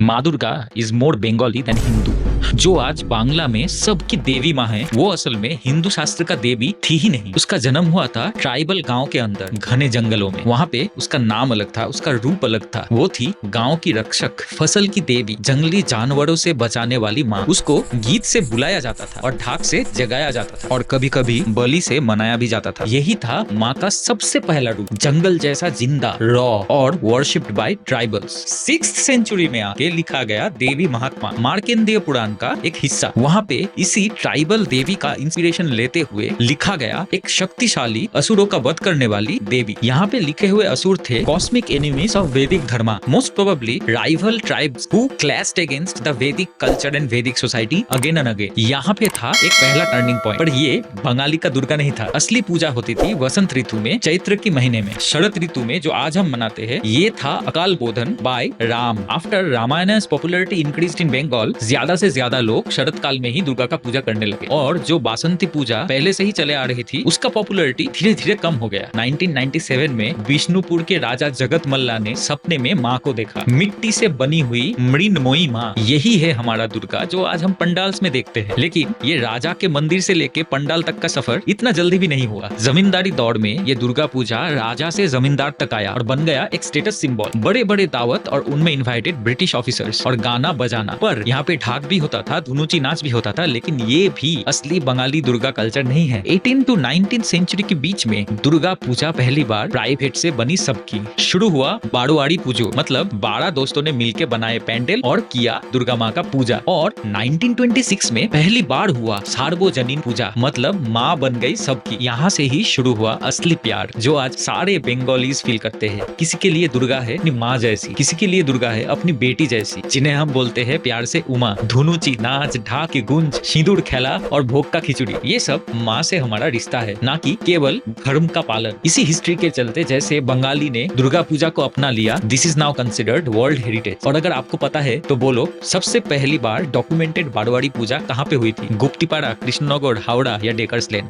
माँ Durga is more Bengali than Hindu. जो आज बांग्ला में सबकी देवी माँ है, वो असल में हिंदू शास्त्र का देवी थी ही नहीं। उसका जन्म हुआ था ट्राइबल गांव के अंदर घने जंगलों में। वहाँ पे उसका नाम अलग था, उसका रूप अलग था। वो थी गांव की रक्षक, फसल की देवी, जंगली जानवरों से बचाने वाली माँ। उसको गीत से बुलाया जाता था और ढाक से जगाया जाता था और कभी कभी बलि से मनाया भी जाता था। यही था माँ का सबसे पहला रूप, जंगल जैसा जिंदा, रॉ और worshipped bye tribals. 6th century में आके लिखा गया देवी महात्मा मार्कंडेय पुराण का एक हिस्सा। वहाँ पे इसी ट्राइबल देवी का इंस्पिरेशन लेते हुए लिखा गया एक शक्तिशाली असुरों का वध करने वाली देवी। यहाँ पे लिखे हुए असुर थे कॉस्मिक एनिमीज ऑफ वैदिक धर्म, most probably rival tribes who clashed against the वैदिक कल्चर एंड वैदिक सोसाइटी अगेन एंड अगेन। यहाँ पे था एक पहला टर्निंग पॉइंट। पर ये बंगाली का दुर्गा नहीं था। असली पूजा होती थी वसंत ऋतु में, चैत्र के महीने में। शरद ऋतु में जो आज हम मनाते हैं, ये था Akal Bodhan by Ram. After Ramayana's popularity increased in Bengal, ज्यादा से ज्यादा लोग शरद काल में ही दुर्गा का पूजा करने लगे। और जो बासंती पूजा पहले से ही चले आ रही थी, उसका पॉपुलैरिटी धीरे धीरे कम हो गया। 1997 में विष्णुपुर के राजा जगत मल्ला ने सपने में माँ को देखा, मिट्टी से बनी हुई मृण्मयी माँ। यही है हमारा दुर्गा जो आज हम पंडाल्स में देखते हैं। लेकिन ये राजा के मंदिर से लेके पंडाल तक का सफर इतना जल्दी भी नहीं हुआ। जमींदारी दौर में ये दुर्गा पूजा राजा से जमींदार तक आया और बन गया एक स्टेटस सिंबल। बड़े बड़े दावत और उनमें इनवाइटेड ब्रिटिश ऑफिसर्स और गाना बजाना। पर यहाँ पे ढाक भी होता था, धुनुची नाच भी होता था। लेकिन ये भी असली बंगाली दुर्गा कल्चर नहीं है। 18 to 19 सेंचुरी के बीच में दुर्गा पूजा पहली बार प्राइवेट से बनी सबकी। शुरू हुआ बाड़ोआड़ी पूजो, मतलब 12 दोस्तों ने मिलके बनाए पैंडल और किया दुर्गा माँ का पूजा। और 1926 में पहली बार हुआ सार्वजनिक पूजा, मतलब माँ बन गई सबकी। यहाँ से ही शुरू हुआ असली प्यार जो आज सारे बंगालीज फील करते हैं। किसी के लिए दुर्गा है अपनी माँ जैसी, किसी के लिए दुर्गा है अपनी बेटी जैसी, जिन्हें हम बोलते हैं प्यार से उमा। धुनुची नाच, ढाक की गूंज, सिंदूर खेला और भोग का खिचड़ी, ये सब माँ से हमारा रिश्ता है, ना कि केवल धर्म का पालन। इसी हिस्ट्री के चलते जैसे बंगाली ने दुर्गा पूजा को अपना लिया, this is now considered world heritage. और अगर आपको पता है तो बोलो, सबसे पहली बार डॉक्यूमेंटेड बाड़ोआड़ी पूजा कहाँ पे हुई थी? गुप्तीपाड़ा, कृष्णनगर, हावड़ा या डेकर्स लेन?